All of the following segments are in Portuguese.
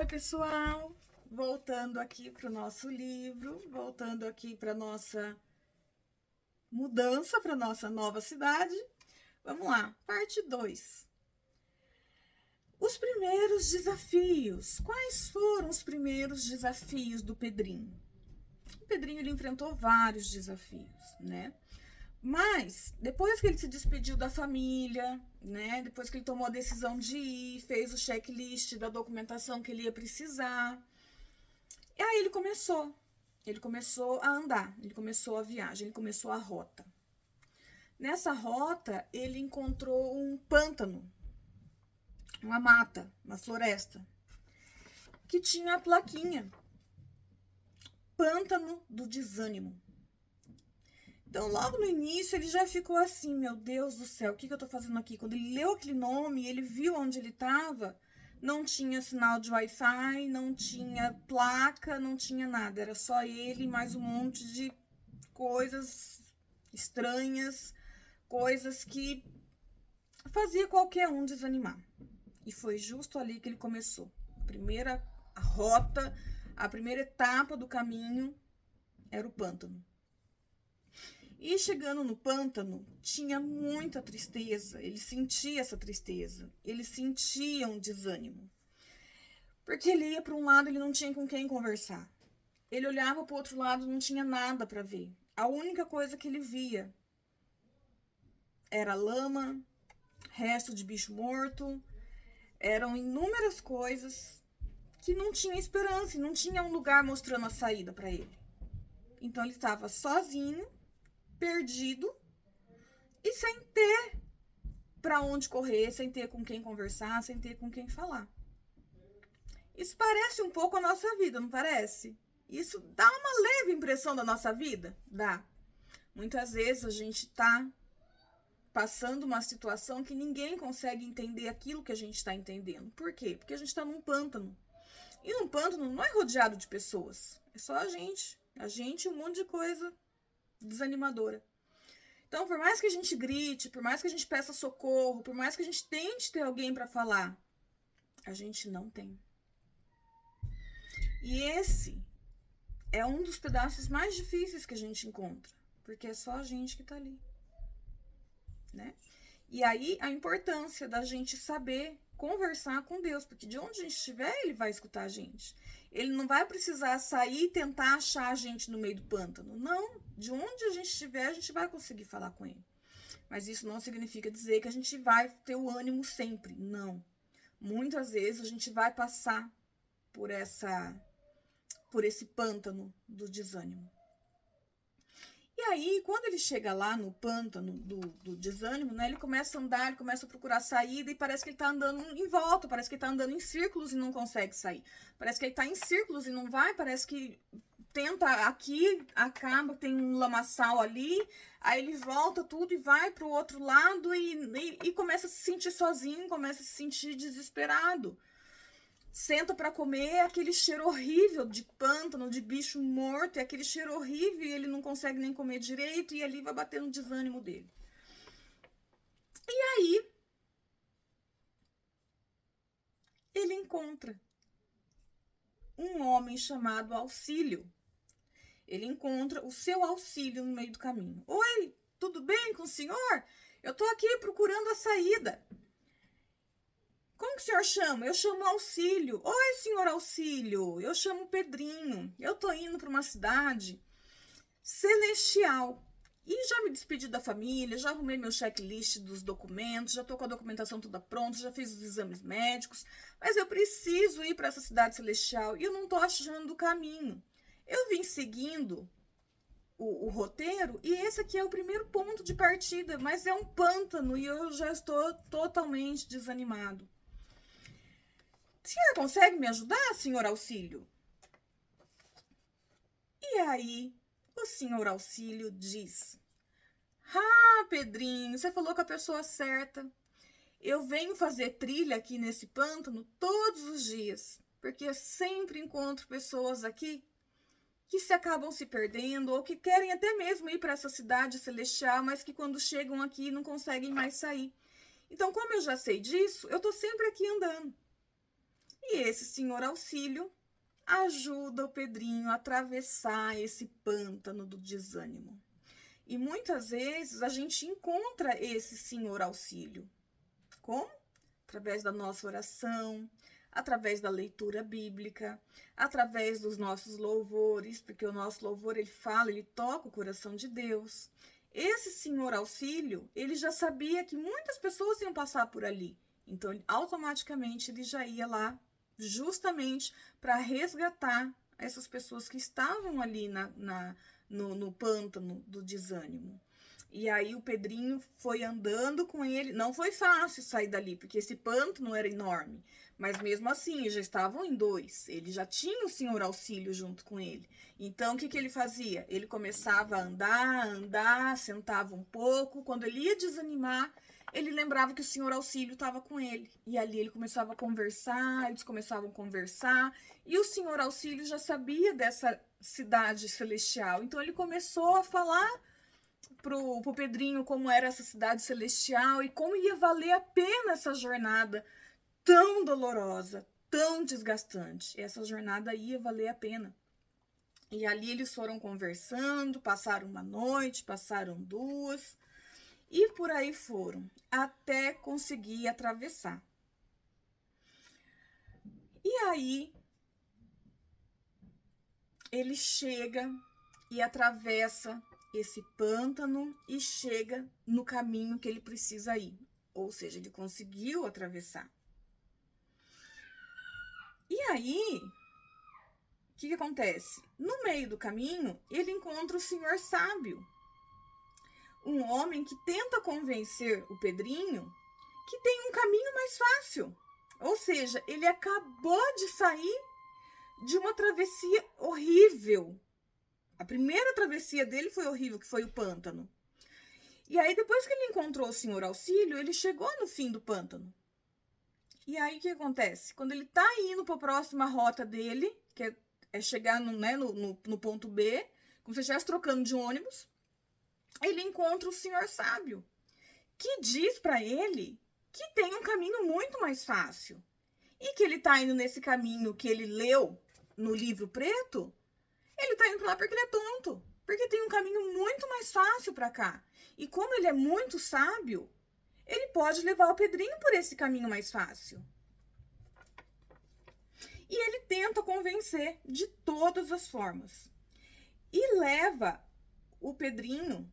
pessoal, voltando aqui para o nosso livro, voltando aqui para nossa mudança, para nossa nova cidade. Vamos lá, parte 2. Os primeiros desafios. Quais foram os primeiros desafios do Pedrinho? O Pedrinho ele enfrentou vários desafios, né? Mas, depois que ele se despediu da família, né? Depois que ele tomou a decisão de ir, fez o checklist da documentação que ele ia precisar. E aí ele começou a andar, ele começou a viagem, ele começou a rota. Nessa rota, ele encontrou um pântano, uma mata, uma floresta, que tinha a plaquinha, Pântano do Desânimo. Então, logo no início, ele já ficou assim, meu Deus do céu, o que eu tô fazendo aqui? Quando ele leu aquele nome, ele viu onde ele estava, não tinha sinal de Wi-Fi, não tinha placa, não tinha nada. Era só ele e mais um monte de coisas estranhas, coisas que fazia qualquer um desanimar. E foi justo ali que ele começou. A rota, a primeira etapa do caminho era o pântano. E chegando no pântano, tinha muita tristeza, ele sentia essa tristeza, ele sentia um desânimo. Porque ele ia para um lado, ele não tinha com quem conversar. Ele olhava para o outro lado, não tinha nada para ver. A única coisa que ele via era lama, resto de bicho morto, eram inúmeras coisas que não tinha esperança, não tinha um lugar mostrando a saída para ele. Então ele estava sozinho, perdido e sem ter para onde correr, sem ter com quem conversar, sem ter com quem falar. Isso parece um pouco a nossa vida, não parece? Isso dá uma leve impressão da nossa vida? Dá. Muitas vezes a gente está passando uma situação que ninguém consegue entender aquilo que a gente está entendendo. Por quê? Porque a gente está num pântano. E num pântano não é rodeado de pessoas. É só a gente. A gente e um monte de coisa desanimadora. Então, por mais que a gente grite, por mais que a gente peça socorro, por mais que a gente tente ter alguém para falar, a gente não tem. E esse é um dos pedaços mais difíceis que a gente encontra, porque é só a gente que tá ali, né? E aí a importância da gente saber conversar com Deus, porque de onde a gente estiver, ele vai escutar a gente. Ele não vai precisar sair e tentar achar a gente no meio do pântano. Não, de onde a gente estiver, a gente vai conseguir falar com ele. Mas isso não significa dizer que a gente vai ter o ânimo sempre. Não. Muitas vezes a gente vai passar por esse pântano do desânimo. E aí, quando ele chega lá no pântano do desânimo, né, ele começa a andar, ele começa a procurar saída e parece que ele tá andando em volta, parece que ele tá andando em círculos e não consegue sair. Parece que ele tá em círculos e não vai, parece que tenta aqui, acaba, tem um lamaçal ali, aí ele volta tudo e vai pro outro lado e começa a se sentir sozinho, começa a se sentir desesperado. Senta para comer, aquele cheiro horrível de pântano, de bicho morto, é aquele cheiro horrível e ele não consegue nem comer direito e ali vai bater no desânimo dele. E aí, ele encontra um homem chamado Auxílio. Ele encontra o seu Auxílio no meio do caminho. Oi, tudo bem com o senhor? Eu tô aqui procurando a saída. Como que o senhor chama? Eu chamo Auxílio. Oi, senhor Auxílio. Eu chamo Pedrinho. Eu tô indo para uma cidade celestial. E já me despedi da família, já arrumei meu checklist dos documentos, já tô com a documentação toda pronta, já fiz os exames médicos, mas eu preciso ir para essa cidade celestial e eu não tô achando o caminho. Eu vim seguindo o roteiro e esse aqui é o primeiro ponto de partida, mas é um pântano e eu já estou totalmente desanimado. O senhor consegue me ajudar, senhor Auxílio? E aí, o senhor Auxílio diz: Ah, Pedrinho, você falou com a pessoa certa. Eu venho fazer trilha aqui nesse pântano todos os dias, porque eu sempre encontro pessoas aqui que se acabam se perdendo ou que querem até mesmo ir para essa cidade celestial, mas que quando chegam aqui não conseguem mais sair. Então, como eu já sei disso, eu tô sempre aqui andando. E esse senhor auxílio ajuda o Pedrinho a atravessar esse pântano do desânimo. E muitas vezes a gente encontra esse senhor auxílio. Como? Através da nossa oração, através da leitura bíblica, através dos nossos louvores, porque o nosso louvor, ele fala, ele toca o coração de Deus. Esse senhor auxílio, ele já sabia que muitas pessoas iam passar por ali. Então, automaticamente, ele já ia lá justamente para resgatar essas pessoas que estavam ali no pântano do desânimo. E aí o Pedrinho foi andando com ele. Não foi fácil sair dali, porque esse pântano era enorme. Mas mesmo assim, já estavam em dois. Ele já tinha o senhor auxílio junto com ele. Então, o que ele fazia? Ele começava a andar, sentava um pouco. Quando ele ia desanimar, ele lembrava que o senhor auxílio estava com ele. E ali ele começava a conversar, eles começavam a conversar. E o senhor auxílio já sabia dessa cidade celestial. Então, ele começou a falar pro Pedrinho como era essa cidade celestial e como ia valer a pena essa jornada tão dolorosa, tão desgastante. Essa jornada ia valer a pena. E ali eles foram conversando, passaram uma noite, passaram duas, e por aí foram, até conseguir atravessar. E aí, ele chega e atravessa esse pântano e chega no caminho que ele precisa ir. Ou seja, ele conseguiu atravessar. E aí, o que acontece? No meio do caminho, ele encontra o senhor sábio. Um homem que tenta convencer o Pedrinho que tem um caminho mais fácil. Ou seja, ele acabou de sair de uma travessia horrível. A primeira travessia dele foi horrível, que foi o pântano. E aí, depois que ele encontrou o senhor auxílio, ele chegou no fim do pântano. E aí, o que acontece? Quando ele tá indo para a próxima rota dele, que é chegar no ponto B, como se estivesse trocando de ônibus, ele encontra o senhor sábio, que diz para ele que tem um caminho muito mais fácil. E que ele tá indo nesse caminho que ele leu no livro preto, ele tá indo pra lá porque ele é tonto. Porque tem um caminho muito mais fácil para cá. E como ele é muito sábio, ele pode levar o Pedrinho por esse caminho mais fácil. E ele tenta convencer de todas as formas. E leva o Pedrinho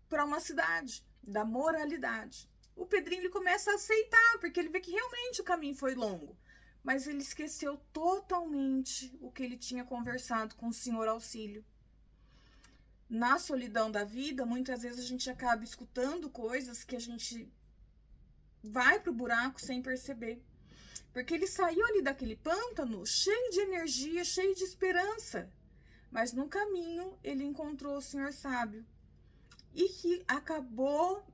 para uma cidade da moralidade. O Pedrinho ele começa a aceitar, porque ele vê que realmente o caminho foi longo. Mas ele esqueceu totalmente o que ele tinha conversado com o senhor auxílio. Na solidão da vida, muitas vezes a gente acaba escutando coisas que a gente vai pro buraco sem perceber. Porque ele saiu ali daquele pântano cheio de energia, cheio de esperança. Mas no caminho ele encontrou o senhor sábio. E que acabou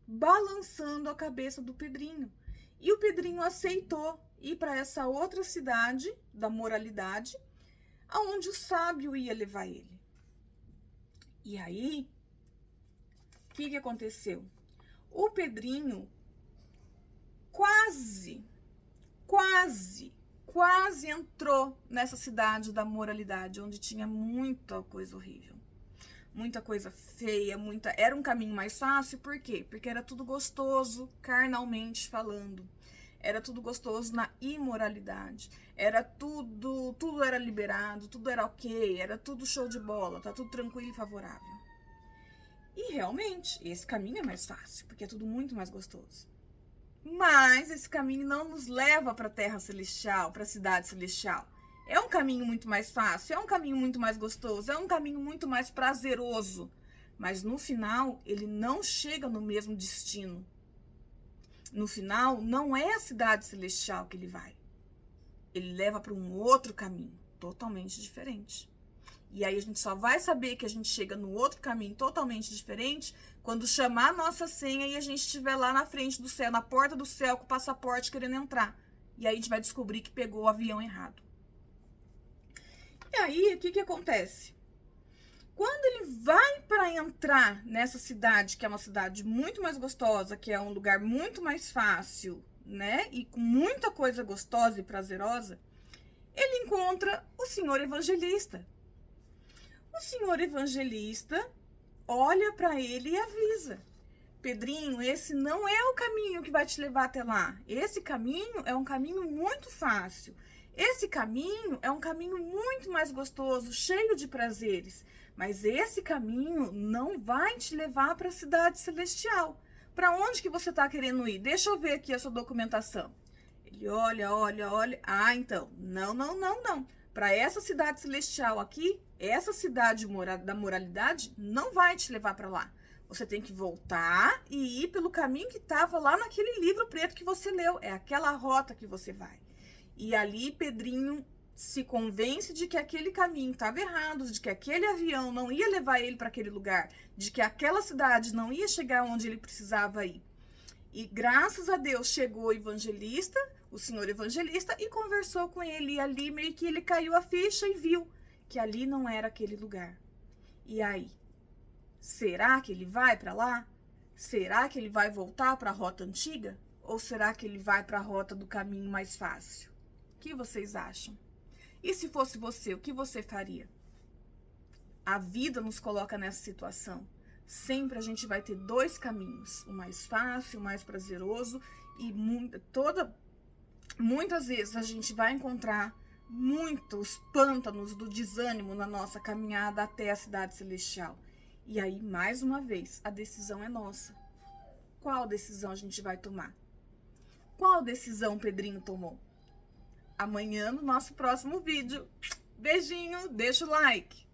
balançando a cabeça do Pedrinho. E o Pedrinho aceitou ir para essa outra cidade da moralidade, aonde o sábio ia levar ele. E aí, o que aconteceu? O Pedrinho quase entrou nessa cidade da moralidade, onde tinha muita coisa horrível. Muita coisa feia, era um caminho mais fácil, por quê? Porque era tudo gostoso, carnalmente falando. Era tudo gostoso na imoralidade. Era tudo era liberado, tudo era ok, era tudo show de bola, tá tudo tranquilo e favorável. E realmente, esse caminho é mais fácil, porque é tudo muito mais gostoso. Mas esse caminho não nos leva para a terra celestial, para a cidade celestial. É um caminho muito mais fácil, é um caminho muito mais gostoso, é um caminho muito mais prazeroso. Mas no final, ele não chega no mesmo destino. No final, não é a cidade celestial que ele vai. Ele leva para um outro caminho, totalmente diferente. E aí a gente só vai saber que a gente chega no outro caminho totalmente diferente quando chamar a nossa senha e a gente estiver lá na frente do céu, na porta do céu, com o passaporte querendo entrar. E aí a gente vai descobrir que pegou o avião errado. E aí, o que acontece? Quando ele vai para entrar nessa cidade, que é uma cidade muito mais gostosa, que é um lugar muito mais fácil, né? E com muita coisa gostosa e prazerosa, ele encontra o senhor evangelista. O senhor evangelista olha para ele e avisa: Pedrinho, esse não é o caminho que vai te levar até lá. Esse caminho é um caminho muito fácil. Esse caminho é um caminho muito mais gostoso, cheio de prazeres. Mas esse caminho não vai te levar para a cidade celestial. Para onde que você está querendo ir? Deixa eu ver aqui a sua documentação. Ele olha. Ah, então, não. Para essa cidade celestial aqui, essa cidade da moralidade não vai te levar para lá. Você tem que voltar e ir pelo caminho que estava lá naquele livro preto que você leu. É aquela rota que você vai. E ali Pedrinho se convence de que aquele caminho estava errado, de que aquele avião não ia levar ele para aquele lugar, de que aquela cidade não ia chegar onde ele precisava ir. E graças a Deus chegou o evangelista, o senhor evangelista, e conversou com ele. E ali meio que ele caiu a ficha e viu que ali não era aquele lugar. E aí? Será que ele vai para lá? Será que ele vai voltar para a rota antiga? Ou será que ele vai para a rota do caminho mais fácil? O que vocês acham? E se fosse você, o que você faria? A vida nos coloca nessa situação. Sempre a gente vai ter dois caminhos, o mais fácil, o mais prazeroso, e muitas vezes a gente vai encontrar muitos pântanos do desânimo na nossa caminhada até a cidade celestial. E aí, mais uma vez, a decisão é nossa. Qual decisão a gente vai tomar? Qual decisão o Pedrinho tomou? Amanhã no nosso próximo vídeo. Beijinho, deixa o like.